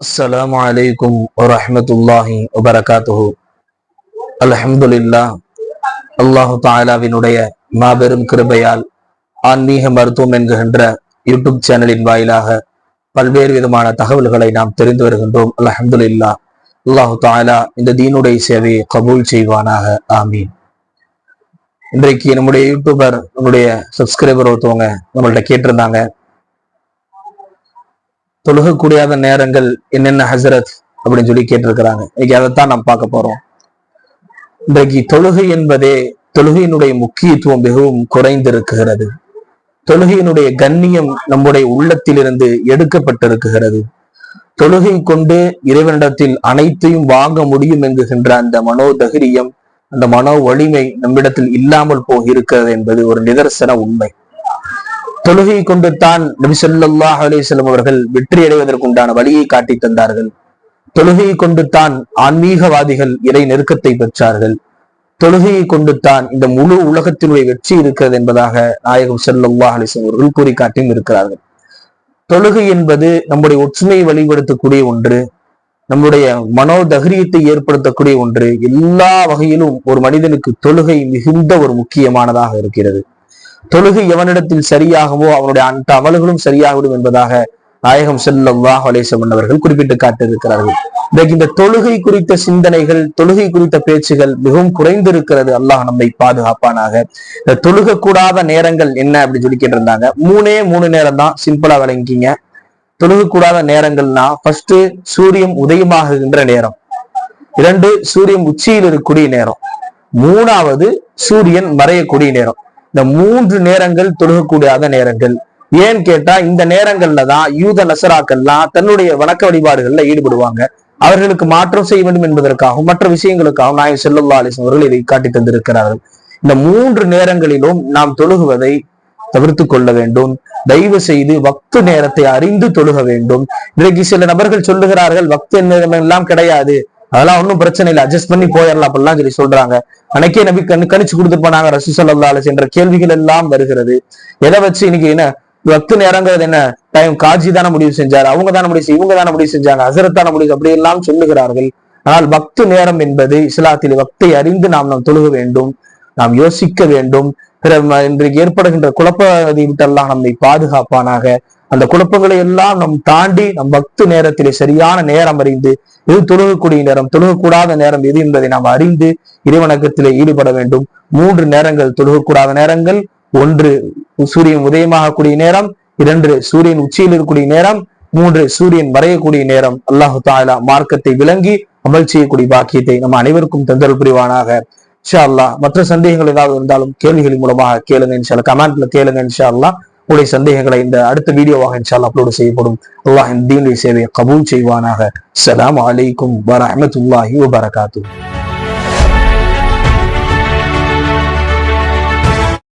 அஸ்ஸலாமு அலைக்கும் வரஹ்மத்துல்லாஹி வபரகாத்துஹு. அல்ஹம்துலில்லாஹ். அல்லாஹு தஆலாவினுடைய மாபெரும் கிருபையால் ஆன்மீக மருத்துவம் என்கின்ற யூடியூப் சேனலின் வாயிலாக பல்வேறு விதமான தகவல்களை நாம் தெரிந்து வருகின்றோம். அல்ஹம்துலில்லாஹ். அல்லாஹு தஆலா இந்த தீனுடைய சேவையை கபூல் செய்வானாக. ஆமீன். இன்றைக்கு நம்முடைய யூடியூபர் நம்முடைய சப்ஸ்கிரைபர் ஒருத்தவங்க நம்மள்ட்ட கேட்டிருந்தாங்க, தொழுகக்கூடியாத நேரங்கள் என்னென்ன ஹசரத் அப்படின்னு சொல்லி கேட்டிருக்கிறாங்க. இன்னைக்கு அதைத்தான் நாம் பார்க்க போறோம். இன்றைக்கு தொழுகை என்பதே தொழுகையினுடைய முக்கியத்துவம் மிகவும் குறைந்திருக்கிறது. தொழுகையினுடைய கண்ணியம் நம்முடைய உள்ளத்திலிருந்து எடுக்கப்பட்டிருக்கிறது. தொழுகை கொண்டு இறைவனிடத்தில் அனைத்தையும் வாங்க முடியும் என்கின்ற அந்த மனோதகிரியம், அந்த மனோ வலிமை நம்மிடத்தில் இல்லாமல் போயிருக்கிறது என்பது ஒரு நிதர்சன உண்மை. தொழுகை கொண்டு தான் நபி ஸல்லல்லாஹு அலைஹி வஸல்லம் அவர்கள் வெற்றி அடைவதற்குண்டான வழியை காட்டி தந்தார்கள். தொழுகையை கொண்டு தான் ஆன்மீகவாதிகள் இறை நெருக்கத்தை பெற்றார்கள். தொழுகையை கொண்டு தான் இந்த முழு உலகத்தினுடைய வெற்றி இருக்கிறது என்பதாக நாயகம் ஸல்லல்லாஹு அலைஹி வஸல்லம் அவர்கள் கூறி காட்டியும் இருக்கிறார்கள். தொழுகை என்பது நம்முடைய ஒற்றுமையை வழிபடுத்தக்கூடிய ஒன்று, நம்முடைய மனோதகிரியத்தை ஏற்படுத்தக்கூடிய ஒன்று. எல்லா வகையிலும் ஒரு மனிதனுக்கு தொழுகை மிகுந்த ஒரு முக்கியமானதாக இருக்கிறது. தொழுகை எவனிடத்தில் சரியாகவோ அவனுடைய அந்த அமல்களும் சரியாகிவிடும் என்பதாக நாயகம் ஸல்லல்லாஹு அலைஹி வஸல்லம் அவர்கள் குறிப்பிட்டு காட்டியிருக்கிறார்கள். இன்றைக்கு இந்த தொழுகை குறித்த சிந்தனைகள், தொழுகை குறித்த பேச்சுகள் மிகவும் குறைந்திருக்கிறது. அல்லாஹ் நம்மை பாதுகாப்பானாக. இந்த தொழுக கூடாத நேரங்கள் என்ன அப்படின்னு சொல்லி கேட்டிருந்தாங்க. மூணு நேரம் தான், சிம்பிளா விளங்கிங்க. தொழுக கூடாத நேரங்கள்னா, ஃபர்ஸ்ட் சூரியன் உதயமாகுகின்ற நேரம், 2 சூரியன் உச்சியில் இருக்கக்கூடிய நேரம், 3வது சூரியன் மறையக்கூடிய நேரம். இந்த 3 நேரங்கள் தொழுகக்கூடாத நேரங்கள். ஏன்னு கேட்டா, இந்த நேரங்கள்ல தான் யூத நசராக்கள்லாம் தன்னுடைய வணக்க வழிபாடுகள்ல ஈடுபடுவாங்க. அவர்களுக்கு மாற்றம் செய்ய வேண்டும் என்பதற்காகவும் மற்ற விஷயங்களுக்காகவும் நாயகம் ஸல்லல்லாஹு அலைஹி வஸல்லம் அவர்கள் இதை காட்டி தந்திருக்கிறார்கள். இந்த 3 நேரங்களிலும் நாம் தொழுகுவதை தவிர்த்து கொள்ள வேண்டும். தயவு செய்து வக்து நேரத்தை அறிந்து தொழுக வேண்டும். இன்றைக்கு சில நபர்கள் சொல்லுகிறார்கள், வக்து நேரம் எல்லாம் கிடையாது, அதெல்லாம் ஒன்றும் பிரச்சனை இல்லை, அட்ஜஸ்ட் பண்ணி போயிடலாம் அப்படிலாம் சொல்லி சொல்றாங்க. அன்னைக்கே நபி கணிச்சு கொடுத்து போனாங்க ரசூல் ஸல்லல்லாஹு அலைஹி வஸல்லம் என்ற கேள்விகள் எல்லாம் வருகிறது. எதை வச்சு இன்னைக்கு என்ன வக்து நேரங்கிறது என்ன? டைம் காஜி தானே முடிவு செஞ்சாரு, அவங்க தானே முடிவு, இவங்க தானே முடிவு செஞ்சாங்க, ஹஸரத் தானே முடிவு, அப்படி எல்லாம் சொல்லுகிறார்கள். ஆனால் வக்து நேரம் என்பது இஸ்லாத்தில் வக்தை அறிந்து நாம் தொழுக வேண்டும், நாம் யோசிக்க வேண்டும். இன்றைக்கு ஏற்படுகின்ற குழப்பத்தை விட்டெல்லாம் நம்மை பாதுகாப்பானாக. அந்த குழப்பங்களை எல்லாம் நம் தாண்டி நம் வக்து நேரத்திலே சரியான நேரம் அறிந்து, எது தொழுகக்கூடிய நேரம், தொழுகக்கூடாத நேரம் எது என்பதை நாம் அறிந்து இறைவணக்கத்திலே ஈடுபட வேண்டும். 3 நேரங்கள் தொழுகக்கூடாத நேரங்கள்: 1 சூரியன் உதயமாகக்கூடிய நேரம், 2 சூரியன் உச்சியில் இருக்கக்கூடிய நேரம், 3 சூரியன் மறையக்கூடிய நேரம். அல்லாஹு தஆலா மார்க்கத்தை விளங்கி அமல் செய்யக்கூடிய பாக்கியத்தை நம்ம அனைவருக்கும் தந்தருள் புரிவானாக. இன்ஷா அல்லாஹ். மற்ற சந்தேகங்கள் ஏதாவது இருந்தாலும் கேள்விகளின் மூலமாக கேளுங்க. இன்ஷா அல்லாஹ் கமெண்ட்ல கேளுங்க. இன்ஷா அல்லாஹ் உங்களுடைய சந்தேகங்களை இந்த அடுத்த வீடியோவாக இன்ஷா அல்லாஹ் அப்லோட் செய்யப்படும். அல்லாஹ் இந்த தீனுடைய சேவையை கபூல் செய்வானாக. அஸ்ஸலாமு அலைக்கும் வரஹ்மத்துல்லாஹி வபரகாத்துஹு.